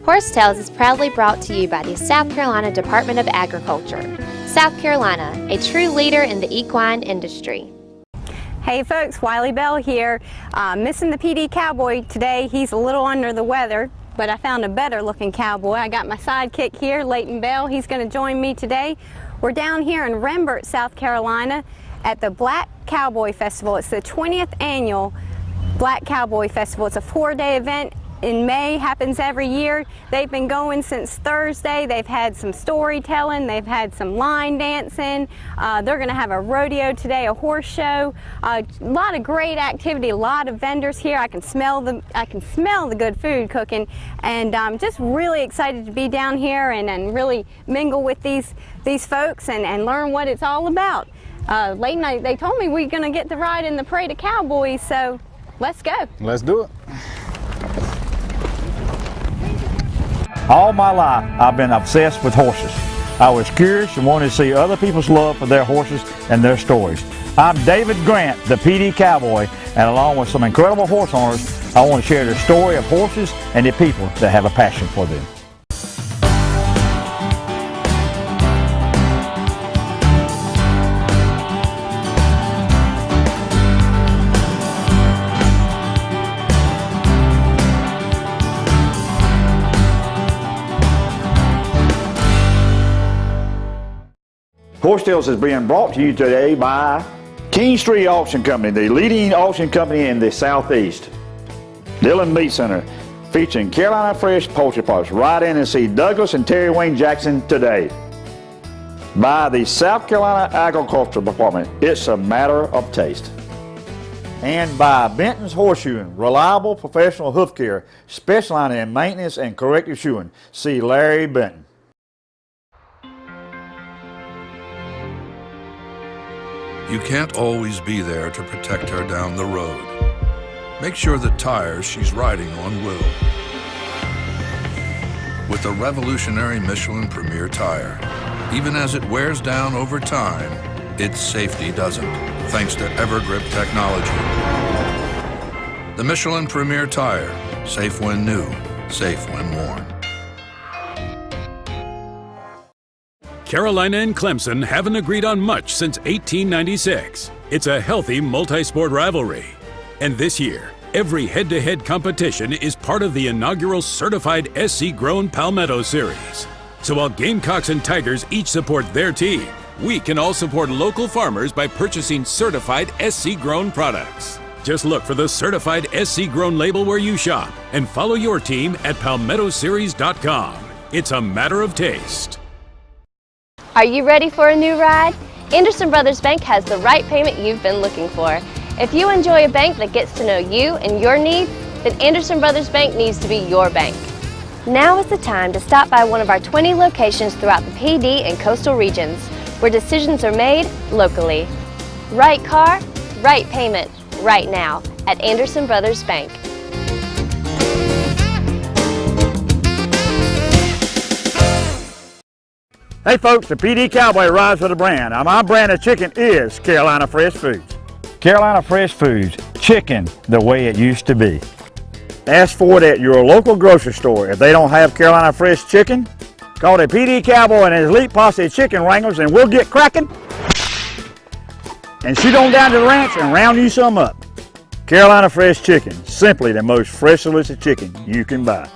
Horse Tales is proudly brought to you by the South Carolina Department of Agriculture. South Carolina, a true leader in the equine industry. Hey folks, Wiley Bell here. Missing the PD Cowboy today. He's a little under the weather, but I found a better looking cowboy. I got my sidekick here, Leighton Bell. He's going to join me today. We're down here in Rembert, South Carolina at the Black Cowboy Festival. It's the 20th annual Black Cowboy Festival. It's a 4-day event in May, happens every year. They've been going since Thursday. They've had some storytelling, they've had some line dancing. They're going to have a rodeo today, a horse show. A lot of great activity, a lot of vendors here. I can smell the good food cooking, and I'm just really excited to be down here and really mingle with these folks and learn what it's all about. Late night, they told me we're going to get to ride in the parade of cowboys, so let's go. Let's do it. All my life, I've been obsessed with horses. I was curious and wanted to see other people's love for their horses and their stories. I'm David Grant, the PD Cowboy, and along with some incredible horse owners, I want to share the story of horses and the people that have a passion for them. Horse Tales is being brought to you today by King Street Auction Company, the leading auction company in the Southeast. Dillon Meat Center, featuring Carolina Fresh poultry parts. Ride in and see Douglas and Terry Wayne Jackson today. By the South Carolina Agricultural Department, it's a matter of taste. And by Benton's Horseshoeing, reliable professional hoof care, specializing in maintenance and corrective shoeing. See Larry Benton. You can't always be there to protect her down the road. Make sure the tires she's riding on will. With the revolutionary Michelin Premier tire, even as it wears down over time, its safety doesn't, thanks to EverGrip technology. The Michelin Premier tire, safe when new, safe when worn. Carolina and Clemson haven't agreed on much since 1896. It's a healthy multi-sport rivalry. And this year, every head-to-head competition is part of the inaugural certified SC-grown Palmetto Series. So while Gamecocks and Tigers each support their team, we can all support local farmers by purchasing certified SC-grown products. Just look for the certified SC-grown label where you shop and follow your team at palmettoseries.com. It's a matter of taste. Are you ready for a new ride? Anderson Brothers Bank has the right payment you've been looking for. If you enjoy a bank that gets to know you and your needs, then Anderson Brothers Bank needs to be your bank. Now is the time to stop by one of our 20 locations throughout the PD and coastal regions, where decisions are made locally. Right car, right payment, right now at Anderson Brothers Bank. Hey folks, the PD Cowboy rides with a brand. Now my brand of chicken is Carolina Fresh Foods. Carolina Fresh Foods, chicken the way it used to be. Ask for it at your local grocery store. If they don't have Carolina Fresh chicken, call the PD Cowboy and his elite posse of chicken wranglers and we'll get cracking and shoot on down to the ranch and round you some up. Carolina Fresh Chicken, simply the most fresh delicious chicken you can buy.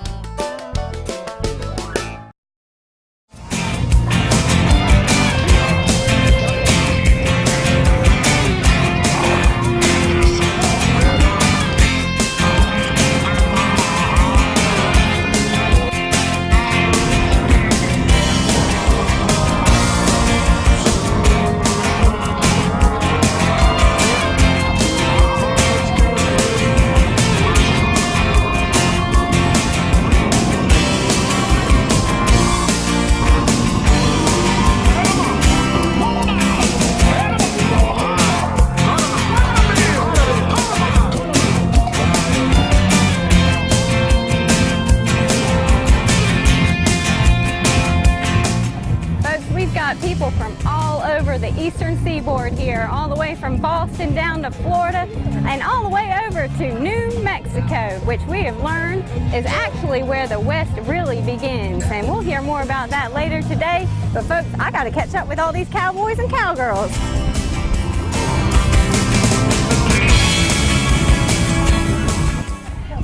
eastern seaboard here, all the way from Boston down to Florida and all the way over to New Mexico, which we have learned is actually where the West really begins. And we'll hear more about that later today. But folks, I got to catch up with all these cowboys and cowgirls.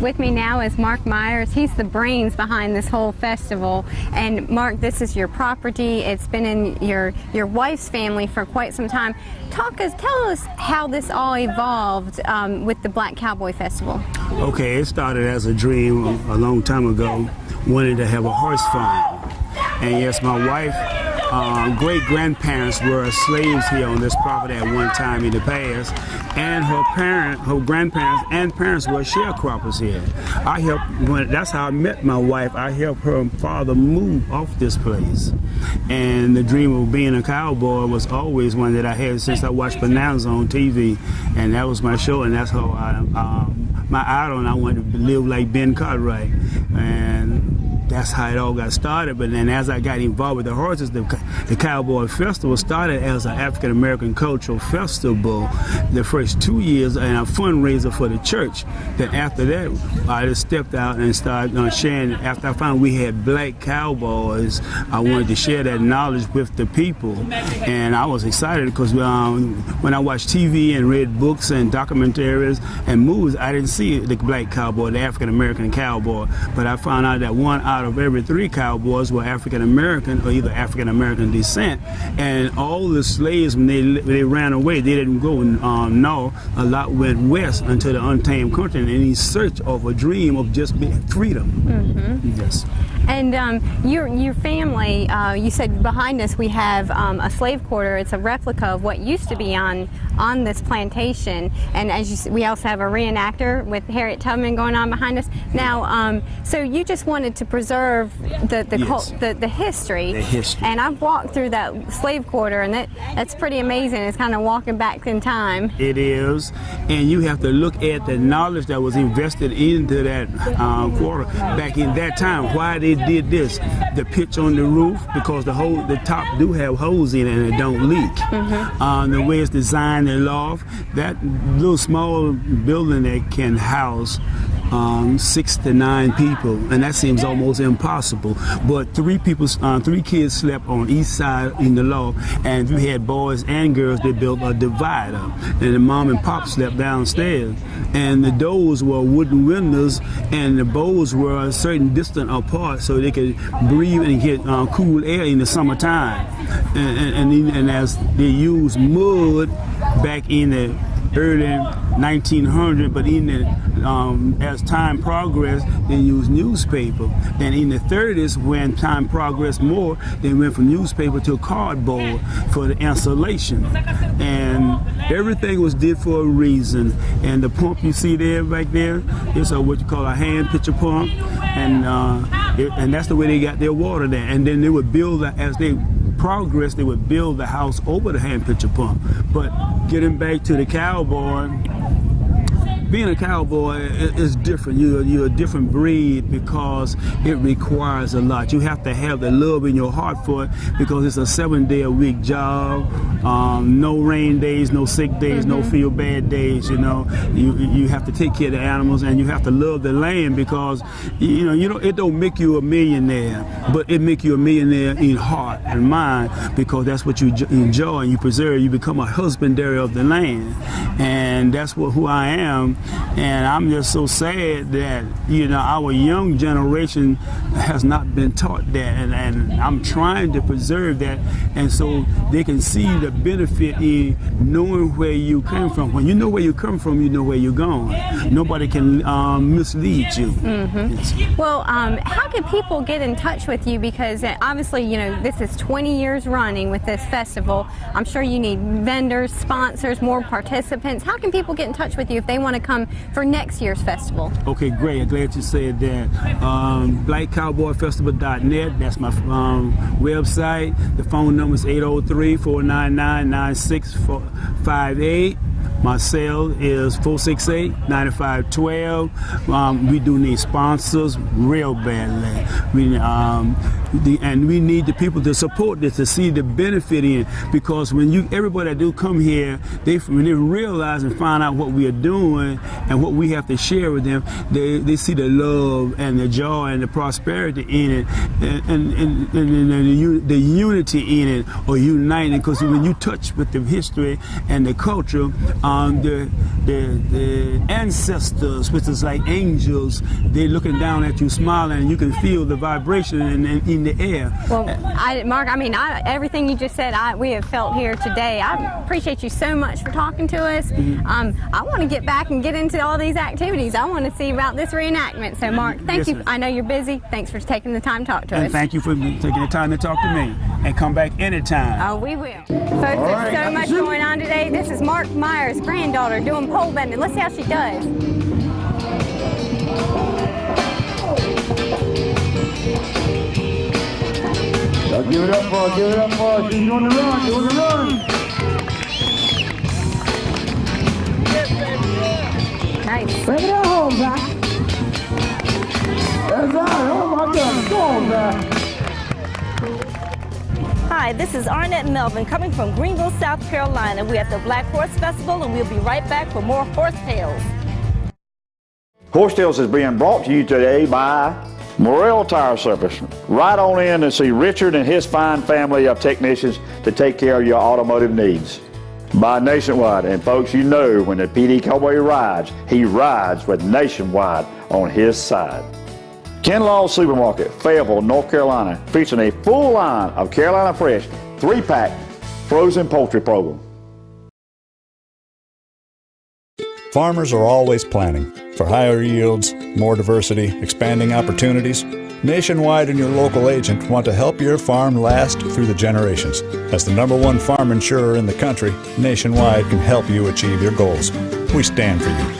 With me now is Mark Myers. He's the brains behind this whole festival. And Mark, this is your property. It's been in your wife's family for quite some time. Tell us how this all evolved with the Black Cowboy Festival. Okay, it started as a dream a long time ago. Wanted to have a horse farm. And yes, my wife, great-grandparents were slaves here on this property at one time in the past, and her grandparents and parents were sharecroppers here. That's how I met my wife. I helped her father move off this place. And the dream of being a cowboy was always one that I had since I watched Bonanza on TV, and that was my show, and that's how my idol, and I wanted to live like Ben Cartwright. And that's how it all got started. But then as I got involved with the horses, the Cowboy Festival started as an African American cultural festival the first 2 years and a fundraiser for the church. Then after that, I just stepped out and started sharing. After I found we had black cowboys, I wanted to share that knowledge with the people. And I was excited because when I watched TV and read books and documentaries and movies, I didn't see the black cowboy, the African American cowboy. But I found out that one out of every 3 cowboys were African American or either African American descent, and all the slaves, when they ran away, they didn't go north. A lot went west into the untamed country in search of a dream of just being freedom. Mm-hmm. Yes. And your family, you said behind us we have a slave quarter. It's a replica of what used to be on this plantation. And as you see, we also have a reenactor with Harriet Tubman going on behind us. Now, so you just wanted to preserve the history. The history. And I've walked through that slave quarter, and that's pretty amazing. It's kind of walking back in time. It is, and you have to look at the knowledge that was invested into that quarter back in that time. Why they did this, the pitch on the roof, because the top do have holes in it and it don't leak. Mm-hmm. The way it's designed, the loft, that little small building that can house 6 to 9 people, and that seems almost impossible. But 3 kids slept on each side in the loft, and we had boys and girls. They built a divider, and the mom and pop slept downstairs. And the doors were wooden windows, and the bows were a certain distance apart so they could breathe and get cool air in the summertime. And as they used mud back in the early 1900, but as time progressed, they used newspaper. And in the 30s, when time progressed more, they went from newspaper to cardboard for the insulation. And everything was did for a reason. And the pump you see there, back there, is what you call a hand pitcher pump. And that's the way they got their water there. And then they would build, as they progress, they would build the house over the hand pitcher pump. But getting back to the cowboy, being a cowboy is different. You're a different breed because it requires a lot. You have to have the love in your heart for it because it's a 7-day-a-week job. No rain days, no sick days, no feel bad days. You have to take care of the animals and you have to love the land because it don't make you a millionaire, but it make you a millionaire in heart and mind because that's what you enjoy and you preserve. You become a husbandary of the land, and that's who I am. And I'm just so sad that our young generation has not been taught that, and I'm trying to preserve that, and so they can see the benefit in knowing where you come from. When you know where you come from, you know where you're going. Nobody can mislead you. Mm-hmm. Yes. Well, how can people get in touch with you? Because obviously, this is 20 years running with this festival. I'm sure you need vendors, sponsors, more participants. How can people get in touch with you if they want to come for next year's festival? Okay, great. I'm glad you said that. BlackCowboyFestival.net. That's my website. The phone number is 803-499-9658. My cell is 468-9512. We do need sponsors real badly. And we need the people to support this, to see the benefit in it. Because when everybody that do come here, when they realize and find out what we are doing and what we have to share with them, they see the love and the joy and the prosperity in it, and the unity in it, or uniting. Because when you touch with the history and the culture, the ancestors, which is like angels, they're looking down at you, smiling, and you can feel the vibration in the air. Well, Mark, everything you just said, we have felt here today. I appreciate you so much for talking to us. I want to get back and get into all these activities. I want to see about this reenactment. So, Mark, thank you. I know you're busy. Thanks for taking the time to talk to us. And thank you for taking the time to talk to me. And come back anytime. Oh, we will. Folks, there's so much going on today. This is Mark Meyer's granddaughter doing pole bending. Let's see how she does. Give it up for her, give it up for her. She's doing the run, doing the run. Nice. Bring it home, Zach. That's right. Oh my God, go on, Zach. Hi, this is Arnett and Melvin coming from Greenville, South Carolina. We're at the Black Horse Festival, and we'll be right back for more Horse Tales. Horse Tales is being brought to you today by Morrell Tire Service. Right on in to see Richard and his fine family of technicians to take care of your automotive needs. By Nationwide, and folks, you know when the PD Cowboy rides, he rides with Nationwide on his side. Ken Law's Supermarket, Fayetteville, North Carolina, featuring a full line of Carolina Fresh 3-pack frozen poultry program. Farmers are always planning for higher yields, more diversity, expanding opportunities. Nationwide and your local agent want to help your farm last through the generations. As the #1 farm insurer in the country, Nationwide can help you achieve your goals. We stand for you.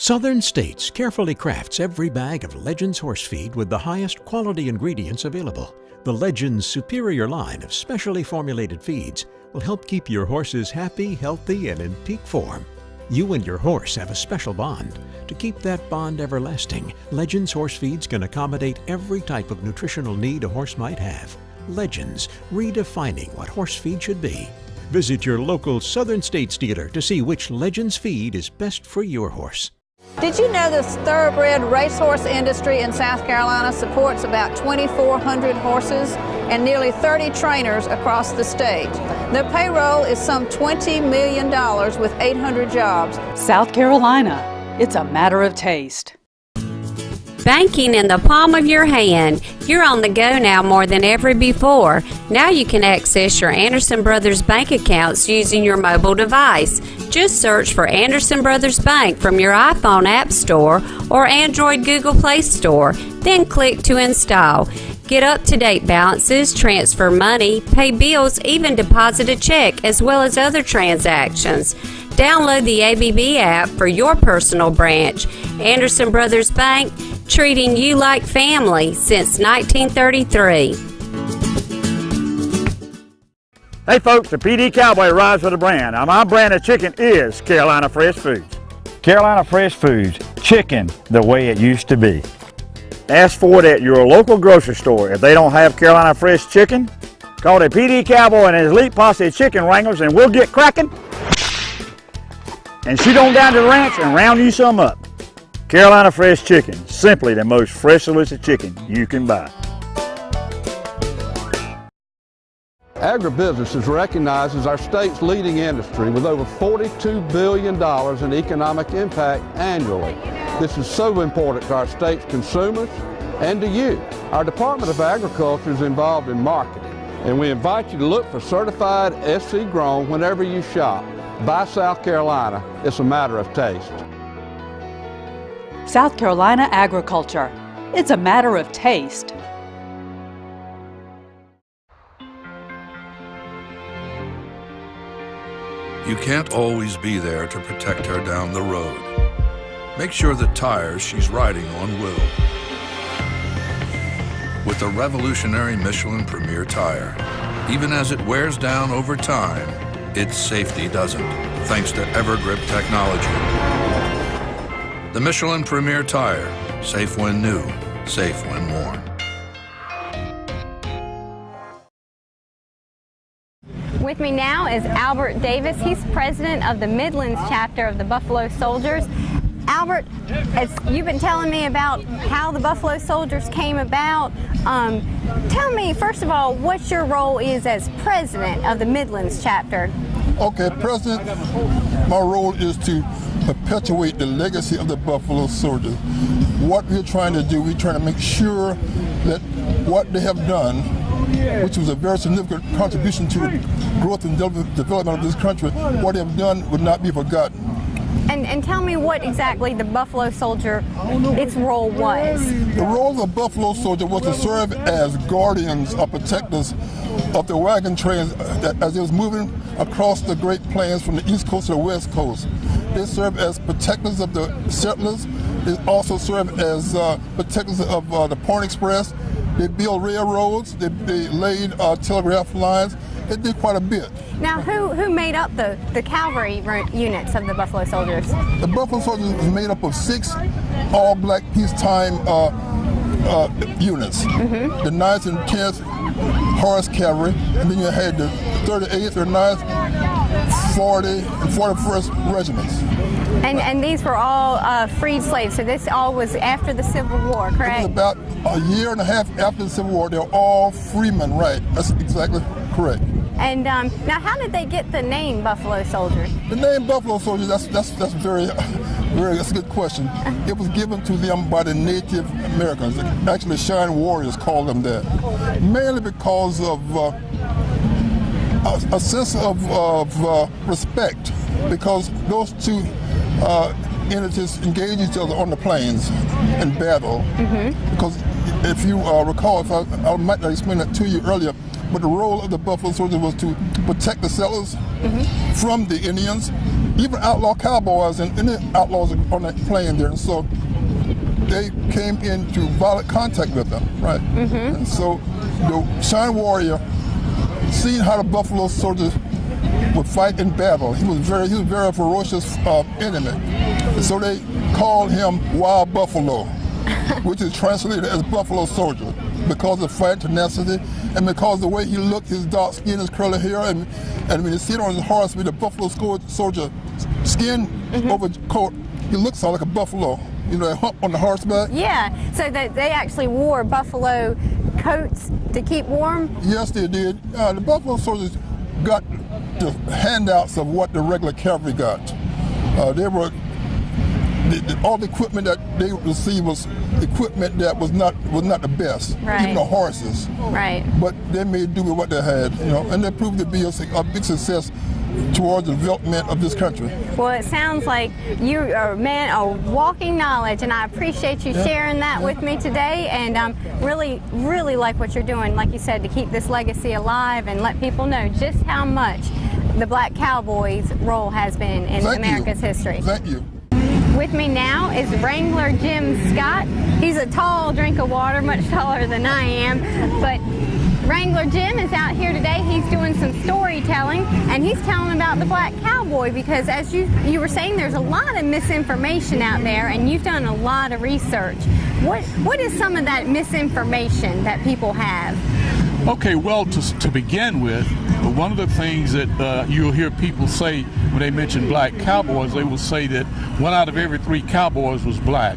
Southern States carefully crafts every bag of Legends horse feed with the highest quality ingredients available. The Legends superior line of specially formulated feeds will help keep your horses happy, healthy, and in peak form. You and your horse have a special bond. To keep that bond everlasting, Legends horse feeds can accommodate every type of nutritional need a horse might have. Legends, redefining what horse feed should be. Visit your local Southern States dealer to see which Legends feed is best for your horse. Did you know the thoroughbred racehorse industry in South Carolina supports about 2,400 horses and nearly 30 trainers across the state? Their payroll is some $20 million with 800 jobs. South Carolina, it's a matter of taste. Banking in the palm of your hand. You're on the go now more than ever before. Now you can access your Anderson Brothers bank accounts using your mobile device. Just search for Anderson Brothers Bank from your iPhone App Store or Android Google Play Store. Then click to install. Get up-to-date balances, transfer money, pay bills, even deposit a check, as well as other transactions. Download the ABB app for your personal branch. Anderson Brothers Bank, treating you like family since 1933. Hey folks, the PD Cowboy rides with a brand. Now my brand of chicken is Carolina Fresh Foods. Carolina Fresh Foods, chicken the way it used to be. Ask for it at your local grocery store. If they don't have Carolina Fresh chicken, call the PD Cowboy and his elite posse of chicken wranglers and we'll get cracking and shoot on down to the ranch and round you some up. Carolina Fresh Chicken, simply the most fresh delicious chicken you can buy. Agribusiness is recognized as our state's leading industry with over $42 billion in economic impact annually. This is so important to our state's consumers and to you. Our Department of Agriculture is involved in marketing, and we invite you to look for certified SC grown whenever you shop. Buy South Carolina, it's a matter of taste. South Carolina agriculture, it's a matter of taste. You can't always be there to protect her down the road. Make sure the tires she's riding on will. With the revolutionary Michelin Premier tire, even as it wears down over time, its safety doesn't, thanks to Evergrip technology. The Michelin Premier Tire, safe when new, safe when worn. With me now is Albert Davis. He's president of the Midlands chapter of the Buffalo Soldiers. Albert, as you've been telling me about how the Buffalo Soldiers came about, tell me, first of all, what your role is as president of the Midlands chapter. Okay, President, my role is to perpetuate the legacy of the Buffalo Soldiers. What we're trying to do, we're trying to make sure that what they have done, which was a very significant contribution to the growth and development of this country, what they have done would not be forgotten. And tell me what exactly the Buffalo Soldier, its role was. The role of the Buffalo Soldier was to serve as guardians or protectors of the wagon trains as it was moving across the Great Plains from the East Coast to the West Coast. They served as protectors of the settlers. They also served as protectors of the Point Express. They built railroads. They laid telegraph lines. They did quite a bit. Now, who made up the cavalry units of the Buffalo Soldiers? The Buffalo Soldiers was made up of 6 all-black peacetime units. Mm-hmm. The 9th and 10th Horse Cavalry, and then you had the 38th or 9th, 40, and 41st regiments. And these were all freed slaves, so this all was after the Civil War, correct? It was about a year and a half after the Civil War. They were all freemen, right? That's exactly correct. And now, how did they get the name Buffalo Soldiers? The name Buffalo Soldiers, that's that's a good question. It was given to them by the Native Americans. Actually, Cheyenne warriors called them that, mainly because of a sense of respect, because those two entities engage each other on the plains in battle. Mm-hmm. Because if you recall, I might not explain that to you earlier, but the role of the Buffalo Soldiers was to protect the settlers mm-hmm. from the Indians, even outlaw cowboys and any outlaws on that plain there. And so they came into violent contact with them, right? Mm-hmm. And so the Cheyenne warrior, seeing how the Buffalo Soldiers would fight in battle, he was very ferocious enemy. And so they called him Wild Buffalo, which is translated as Buffalo Soldier, because of fight tenacity and because the way he looked, his dark skin, his curly hair, and when you see it on his horse with a Buffalo Soldier skin mm-hmm. overcoat, he looks like a buffalo, a hump on the horseback. Yeah, so they actually wore buffalo coats to keep warm? Yes, they did. The Buffalo Soldiers got the handouts of what the regular cavalry got. All the equipment that they received was equipment that was not the best, right. Even the horses. Right. But they made do with what they had, and they proved to be a big success towards the development of this country. Well, it sounds like you are a man of walking knowledge, and I appreciate you sharing that with me today, and really, really like what you're doing, like you said, to keep this legacy alive and let people know just how much the Black Cowboys' role has been in America's history. Thank you. With me now is Wrangler Jim Scott. He's a tall drink of water, much taller than I am, but Wrangler Jim is out here today. He's doing some storytelling, and he's telling about the Black Cowboy, because as you were saying, there's a lot of misinformation out there, and you've done a lot of research. What is some of that misinformation that people have? Okay, well, to begin with, one of the things that you'll hear people say when they mention black cowboys, they will say that 1 out of every 3 cowboys was black.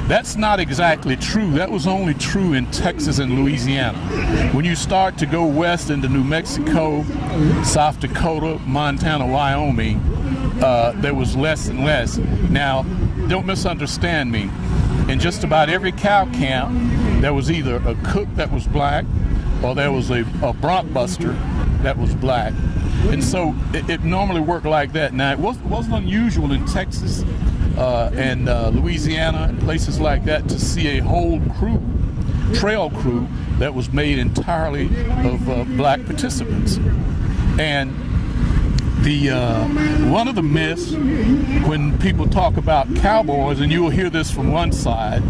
That's not exactly true. That was only true in Texas and Louisiana. When you start to go west into New Mexico, South Dakota, Montana, Wyoming, there was less and less. Now, don't misunderstand me. In just about every cow camp, there was either a cook that was black, or there was a bronc buster that was black. And so it normally worked like that. Now, it wasn't unusual in Texas and Louisiana and places like that to see a whole crew, trail crew, that was made entirely of black participants. And one of the myths, when people talk about cowboys, and you will hear this from one side,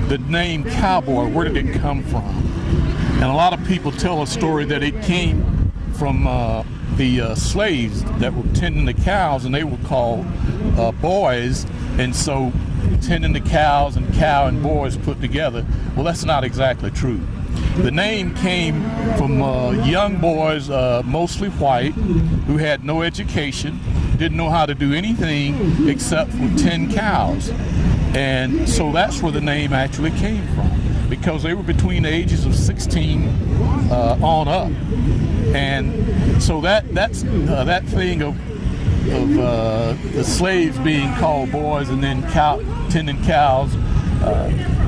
the name cowboy, where did it come from? And a lot of people tell a story that it came from the slaves that were tending the cows, and they were called boys, and so tending the cows and cow and boys put together. Well, that's not exactly true. The name came from young boys, mostly white, who had no education, didn't know how to do anything except for tend cows. And so that's where the name actually came from, because they were between the ages of 16 on up. And so that thing of the slaves being called boys and then tending cows,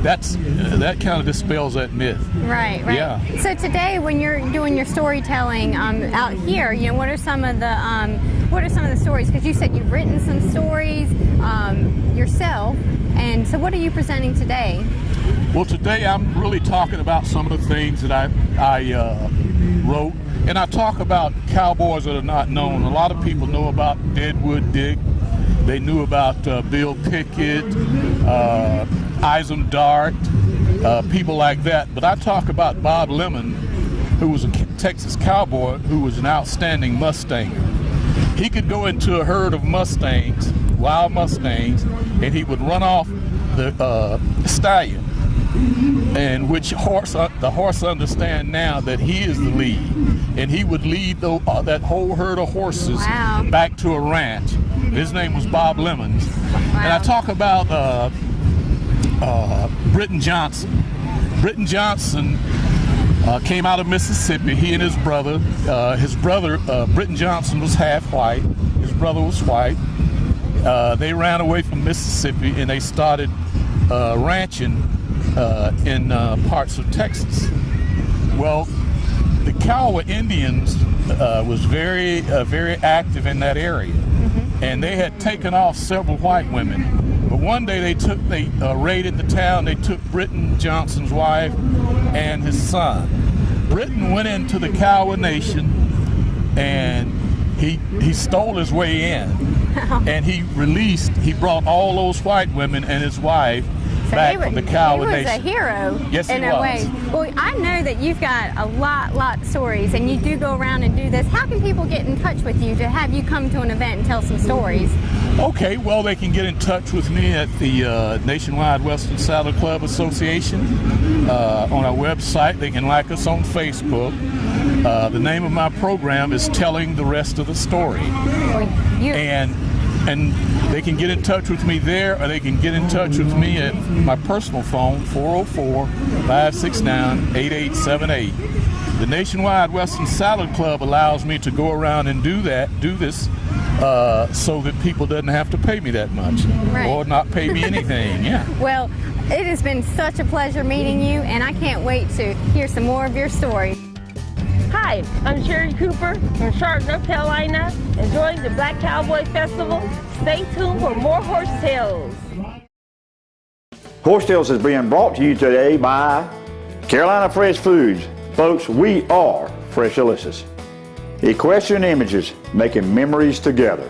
that kind of dispels that myth. Right. Yeah. So today, when you're doing your storytelling out here, you know, what are some of the stories? Because you said you've written some stories yourself, and so what are you presenting today? Well, today I'm really talking about some of the things that I wrote, and I talk about cowboys that are not known. A lot of people know about Deadwood Dick. They knew about Bill Pickett, Isam Dart, people like that. But I talk about Bob Lemon, who was a Texas cowboy who was an outstanding Mustanger. He could go into a herd of Mustangs, wild Mustangs, and he would run off the stallion, and the horse understand now that he is the lead, and he would lead that whole herd of horses back to a ranch. His name was Bob Lemons. And I talk about Britton Johnson. Britton Johnson came out of Mississippi. He and his brother, Britton Johnson was half white. His brother was white. They ran away from Mississippi and they started ranching in parts of Texas. Well, the Kiowa Indians was very active in that area, and they had taken off several white women. But one day they raided the town. They took Britton Johnson's wife and his son. Britton went into the Kiowa Nation, and he stole his way in, and he brought all those white women and his wife back from the Kiowa Nation. He was a hero. Yes, in a way. Well, I know that you've got a lot of stories, and you do go around and do this. How can people get in touch with you to have you come to an event and tell some stories? Okay, well, they can get in touch with me at the Nationwide Western Saddle Club Association on our website. They can like us on Facebook. The name of my program is Telling the Rest of the Story. And they can get in touch with me there, or they can get in touch with me at my personal phone, 404-569-8878. The Nationwide Western Saddle Club allows me to go around and do this, so that people doesn't have to pay me that much, or not pay me anything. Yeah. Well, it has been such a pleasure meeting you, and I can't wait to hear some more of your story. Hi, I'm Sherry Cooper from Charlotte, North Carolina, enjoying the Black Cowboy Festival. Stay tuned for more Horse Tales. Horse Tales is being brought to you today by Carolina Fresh Foods. Folks, we are Fresh Delicious. Equestrian Images, making memories together.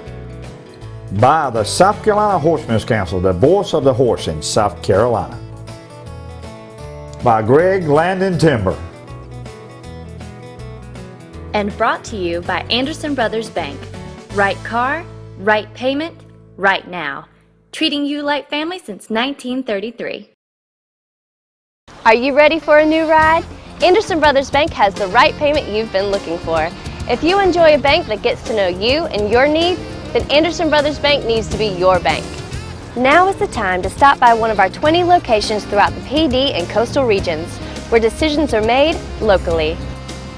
By the South Carolina Horsemen's Council, the voice of the horse in South Carolina. By Greg Landon Timber. And brought to you by Anderson Brothers Bank. Right car, right payment, right now. Treating you like family since 1933. Are you ready for a new ride? Anderson Brothers Bank has the right payment you've been looking for. If you enjoy a bank that gets to know you and your needs, then Anderson Brothers Bank needs to be your bank. Now is the time to stop by one of our 20 locations throughout the PD and coastal regions, where decisions are made locally.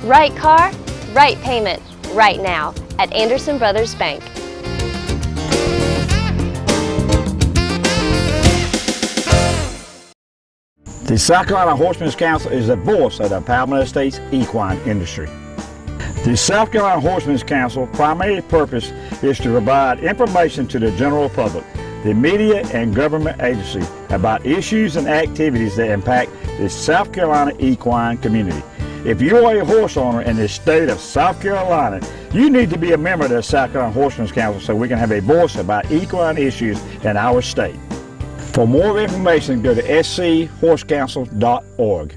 Right car, right payment, right now at Anderson Brothers Bank. The South Carolina Horsemen's Council is the voice of the Palmetto State's equine industry. The South Carolina Horsemen's Council primary purpose is to provide information to the general public, the media and government agencies about issues and activities that impact the South Carolina equine community. If you are a horse owner in the state of South Carolina, you need to be a member of the South Carolina Horsemen's Council so we can have a voice about equine issues in our state. For more information, go to schorsecouncil.org.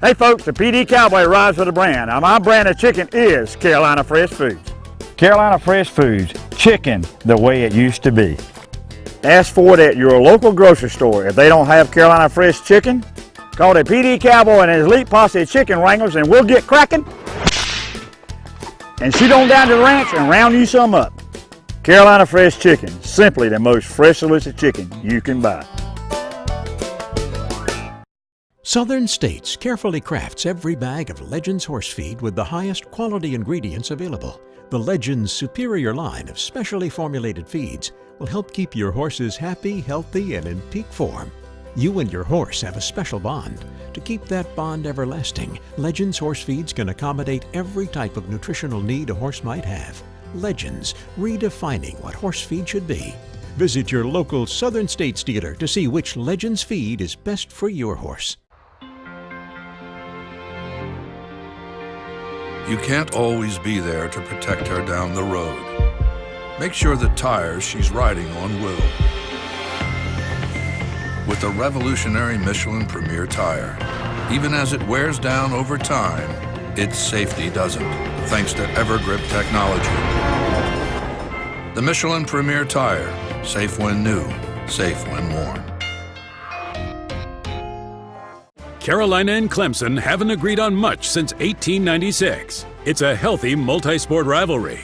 Hey folks, the PD Cowboy rides with a brand. Now my brand of chicken is Carolina Fresh Foods. Carolina Fresh Foods, chicken the way it used to be. Ask for it at your local grocery store. If they don't have Carolina Fresh chicken, call the PD Cowboy and his elite posse of chicken wranglers and we'll get cracking and shoot on down to the ranch and round you some up. Carolina Fresh Chicken, simply the most fresh delicious chicken you can buy. Southern States carefully crafts every bag of Legends horse feed with the highest quality ingredients available. The Legends superior line of specially formulated feeds will help keep your horses happy, healthy, and in peak form. You and your horse have a special bond. To keep that bond everlasting, Legends horse feeds can accommodate every type of nutritional need a horse might have. Legends, redefining what horse feed should be. Visit your local Southern States dealer to see which Legends feed is best for your horse. You can't always be there to protect her down the road. Make sure the tires she's riding on will. With the revolutionary Michelin Premier Tire, even as it wears down over time, its safety doesn't, thanks to EverGrip technology. The Michelin Premier Tire, safe when new, safe when worn. Carolina and Clemson haven't agreed on much since 1896. It's a healthy multi-sport rivalry.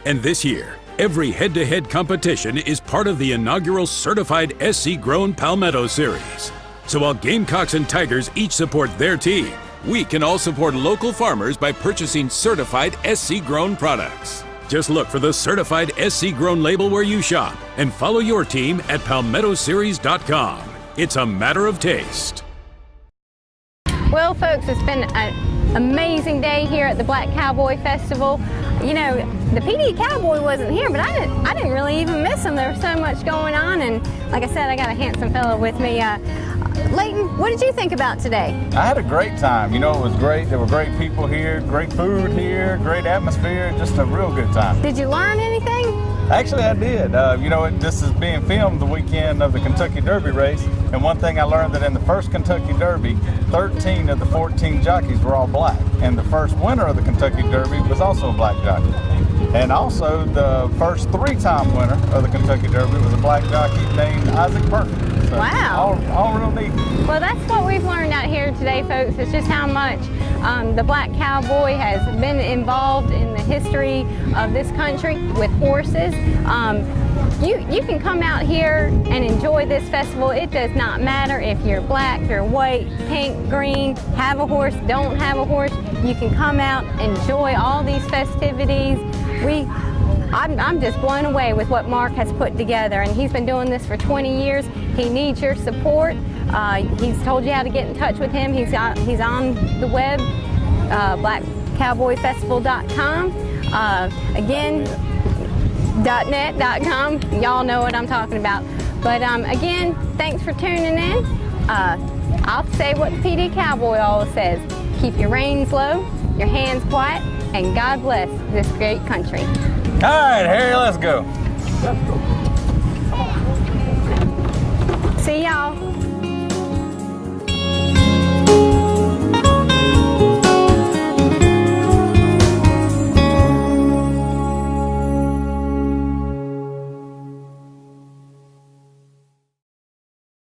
And this year, every head-to-head competition is part of the inaugural certified SC-grown Palmetto Series. So while Gamecocks and Tigers each support their team, we can all support local farmers by purchasing certified SC-grown products. Just look for the certified SC-grown label where you shop and follow your team at palmettoseries.com. It's a matter of taste. Well, folks, it's been an amazing day here at the Black Cowboy Festival. You know, the PD Cowboy wasn't here, but I didn't really even miss him. There was so much going on, and like I said, I got a handsome fellow with me. Layton, what did you think about today? I had a great time. You know, it was great. There were great people here, great food here, great atmosphere, just a real good time. Did you learn anything? Actually, I did. You know, this is being filmed the weekend of the Kentucky Derby race, and one thing I learned that in the first Kentucky Derby, 13 of the 14 jockeys were all black, and the first winner of the Kentucky Derby was also a black jockey. And also, the first three-time winner of the Kentucky Derby was a black jockey named Isaac Perfect. So wow. All real neat. Well, that's what we've learned out here today, folks. It's just how much the Black Cowboy has been involved in the history of this country with horses. You can come out here and enjoy this festival. It does not matter if you're black, you're white, pink, green, have a horse, don't have a horse. You can come out, enjoy all these festivities. I'm just blown away with what Mark has put together, and he's been doing this for 20 years. He needs your support. He's told you how to get in touch with him. He's on the web, blackcowboyfestival.com. Again, .net.com. Y'all know what I'm talking about. But again, thanks for tuning in. I'll say what the PD Cowboy always says. Keep your reins low, your hands quiet, and God bless this great country. All right, Harry, let's go. See y'all.